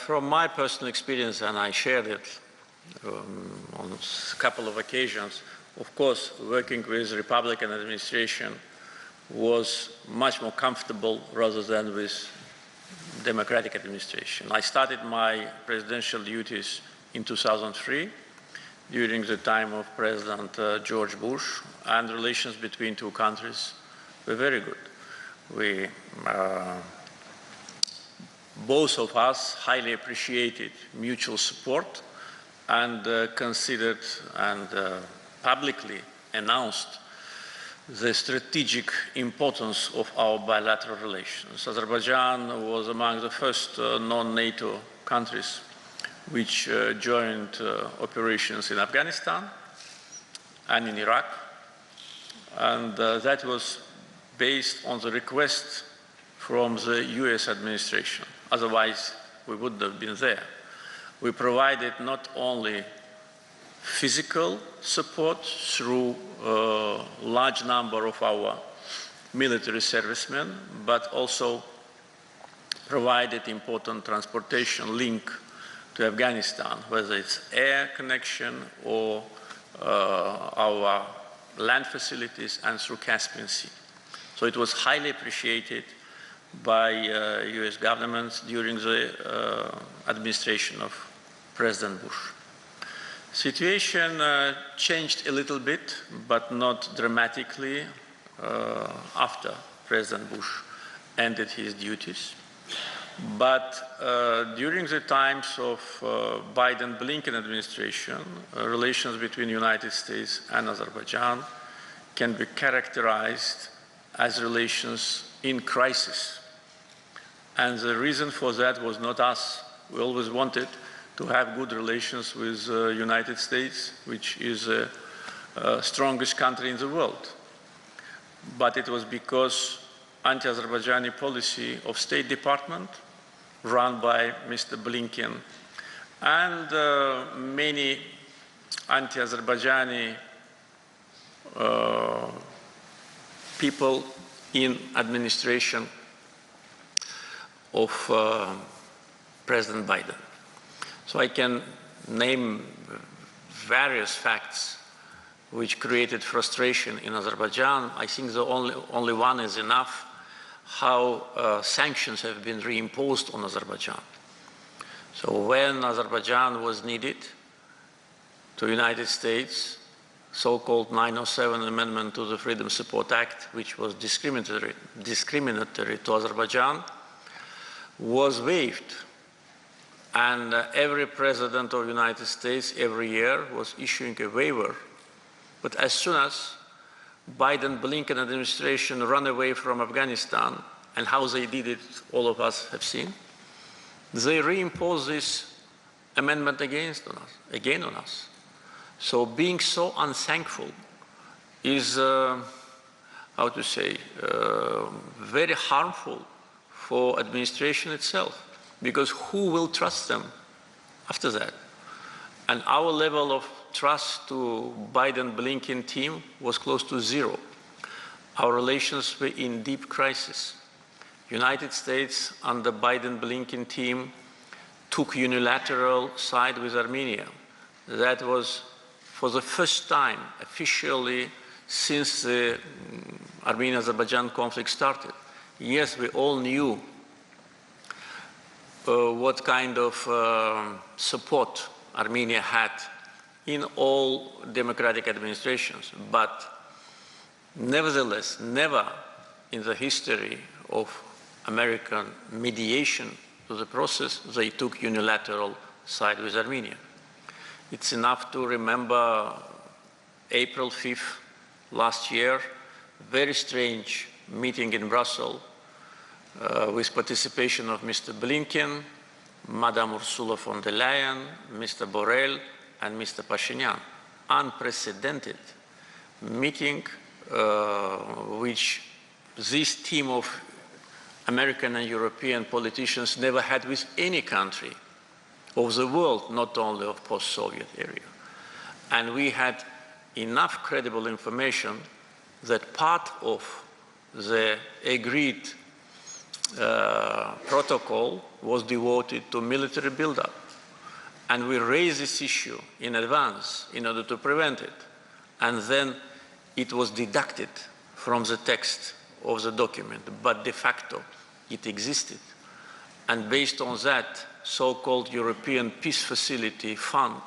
from my personal experience, and I shared it on a couple of occasions, of course, working with the Republican administration was much more comfortable rather than with Democratic administration. I started my presidential duties in 2003 during the time of President George Bush, and relations between two countries were very good. We, both of us highly appreciated mutual support and considered and publicly announced the strategic importance of our bilateral relations. Azerbaijan was among the first non-NATO countries which joined operations in Afghanistan and in Iraq, and that was based on the request from the US administration. Otherwise, we wouldn't have been there. We provided not only physical support through a large number of our military servicemen, but also provided important transportation link to Afghanistan, whether it's air connection or our land facilities and through Caspian Sea. So it was highly appreciated by US governments during the administration of President Bush. Situation changed a little bit, but not dramatically after President Bush ended his duties. But during the times of Biden-Blinken administration, relations between the United States and Azerbaijan can be characterized as relations in crisis. And the reason for that was not us. We always wanted to have good relations with the United States, which is the strongest country in the world. But it was because anti-Azerbaijani policy of State Department run by Mr. Blinken and many anti-Azerbaijani people in administration of President Biden. So I can name various facts which created frustration in Azerbaijan. I think the only one is enough, how sanctions have been reimposed on Azerbaijan. So when Azerbaijan was needed to the United States, so-called 907 amendment to the Freedom Support Act, which was discriminatory to Azerbaijan, was waived. And every president of the United States every year was issuing a waiver. But as soon as Biden-Blinken administration ran away from Afghanistan, and how they did it, all of us have seen, they reimposed this amendment again on us. So being so unthankful is, how to say, very harmful for administration itself, because who will trust them after that? And our level of trust to Biden-Blinken team was close to zero. Our relations were in deep crisis. United States under Biden-Blinken team took unilateral side with Armenia. That was for the first time officially since the Armenian-Azerbaijan conflict started. Yes, we all knew what kind of support Armenia had in all democratic administrations, but nevertheless, never in the history of American mediation to the process, they took unilateral side with Armenia. It's enough to remember April 5th last year, very strange meeting in Brussels with participation of Mr. Blinken, Madame Ursula von der Leyen, Mr. Borrell, and Mr. Pashinyan. Unprecedented meeting which this team of American and European politicians never had with any country of the world, not only of post-Soviet area. And we had enough credible information that part of the agreed protocol was devoted to military buildup. And we raised this issue in advance in order to prevent it. And then it was deducted from the text of the document, but de facto it existed. And based on that, so-called European Peace Facility Fund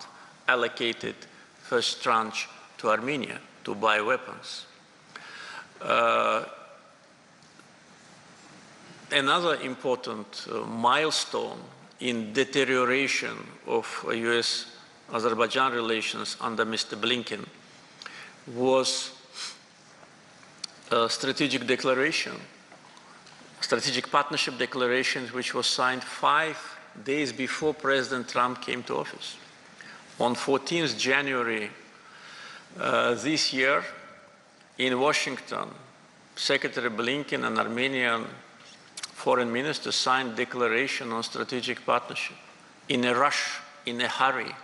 allocated first tranche to Armenia to buy weapons. Another important milestone in deterioration of US-Azerbaijan relations under Mr. Blinken was a strategic declaration, strategic partnership declaration, which was signed 5 days before President Trump came to office. On 14th January this year, in Washington, Secretary Blinken and Armenian foreign minister signed declaration on strategic partnership in a rush, in a hurry,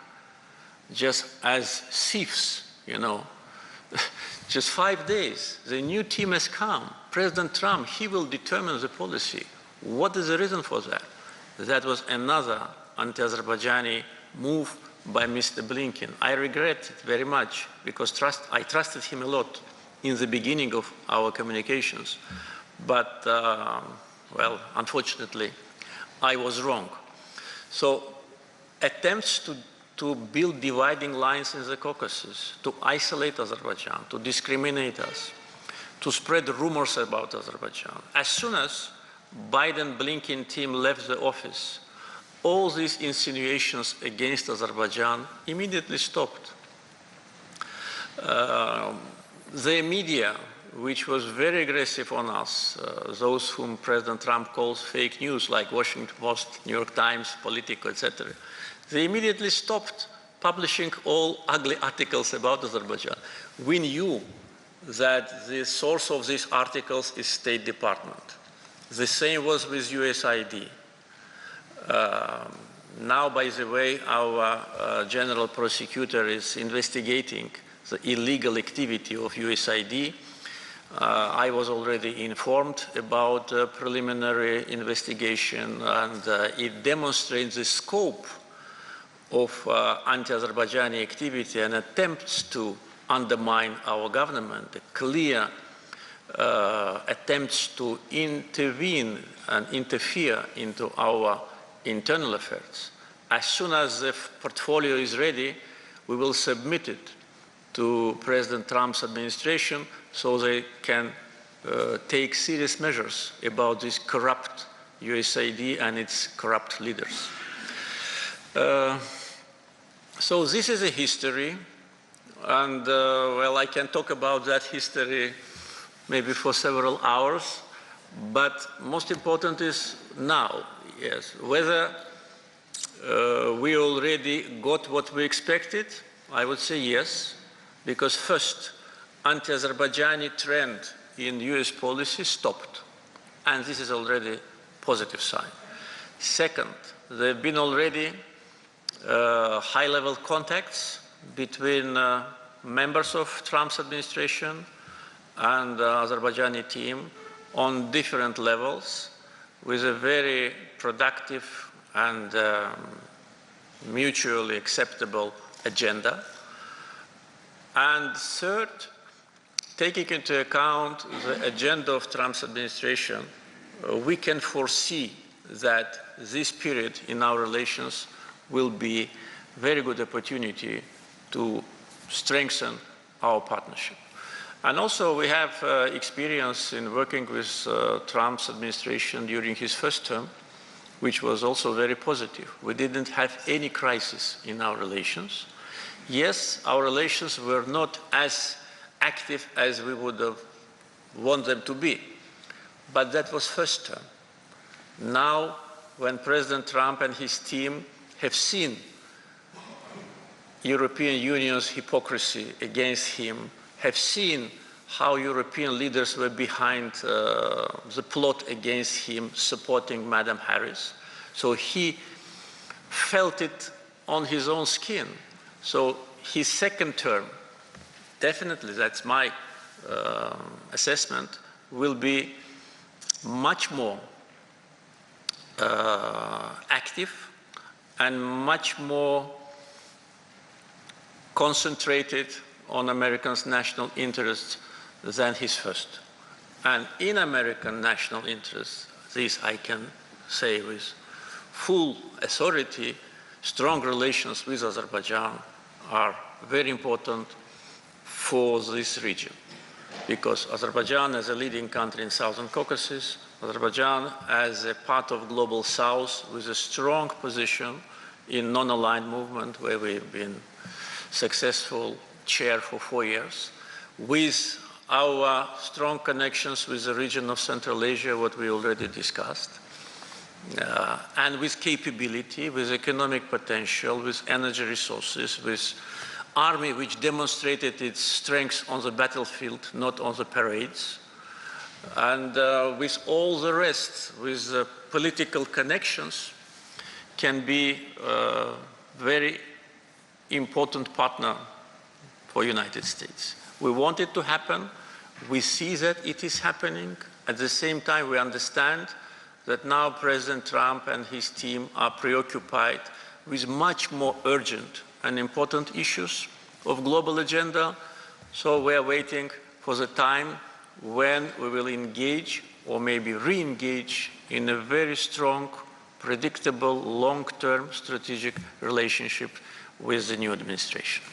just as thieves, you know. Just 5 days, the new team has come. President Trump, he will determine the policy. What is the reason for that? That was another anti-Azerbaijani move by Mr. Blinken. I regret it very much because I trusted him a lot in the beginning of our communications. But, well, unfortunately, I was wrong. So attempts to build dividing lines in the Caucasus, to isolate Azerbaijan, to discriminate us, to spread rumors about Azerbaijan. As soon as Biden-Blinken team left the office, all these insinuations against Azerbaijan immediately stopped. The media, which was very aggressive on us, those whom President Trump calls fake news, like Washington Post, New York Times, Politico, etc., they immediately stopped publishing all ugly articles about Azerbaijan. We knew that the source of these articles is State Department. The same was with USAID. Now, by the way, our general prosecutor is investigating the illegal activity of USAID. I was already informed about the preliminary investigation, and it demonstrates the scope of anti-Azerbaijani activity and attempts to undermine our government, the clear attempts to intervene and interfere into our internal affairs. As soon as the portfolio is ready, we will submit it to President Trump's administration so they can take serious measures about this corrupt USAID and its corrupt leaders. So this is a history, and well, I can talk about that history maybe for several hours, but most important is now, yes, whether we already got what we expected. I would say yes, because first, anti-Azerbaijani trend in US policy stopped, and this is already a positive sign. Second, there have been already high-level contacts between members of Trump's administration and the Azerbaijani team on different levels with a very productive and mutually acceptable agenda. And third, taking into account the agenda of Trump's administration, we can foresee that this period in our relations will be a very good opportunity to strengthen our partnership. And also we have experience in working with Trump's administration during his first term, which was also very positive. We didn't have any crisis in our relations. Yes, our relations were not as active as we would have wanted them to be, but that was first term. Now, when President Trump and his team have seen European Union's hypocrisy against him, have seen how European leaders were behind the plot against him, supporting Madam Harris. So he felt it on his own skin. So his second term, definitely, that's my assessment, will be much more active and much more concentrated on Americans' national interests than his first. And in American national interests, this I can say with full authority, strong relations with Azerbaijan are very important for this region, because Azerbaijan as a leading country in Southern Caucasus, Azerbaijan as a part of Global South with a strong position in non-aligned movement, where we've been successful chair for 4 years, with our strong connections with the region of Central Asia, what we already discussed, and with capability, with economic potential, with energy resources, with army which demonstrated its strength on the battlefield, not on the parades, and with all the rest, with political connections, can be a very important partner for United States. We want it to happen. We see that it is happening. At the same time, we understand that now President Trump and his team are preoccupied with much more urgent and important issues of global agenda. So we are waiting for the time when we will engage, or maybe re-engage, in a very strong, predictable, long-term strategic relationship with the new administration.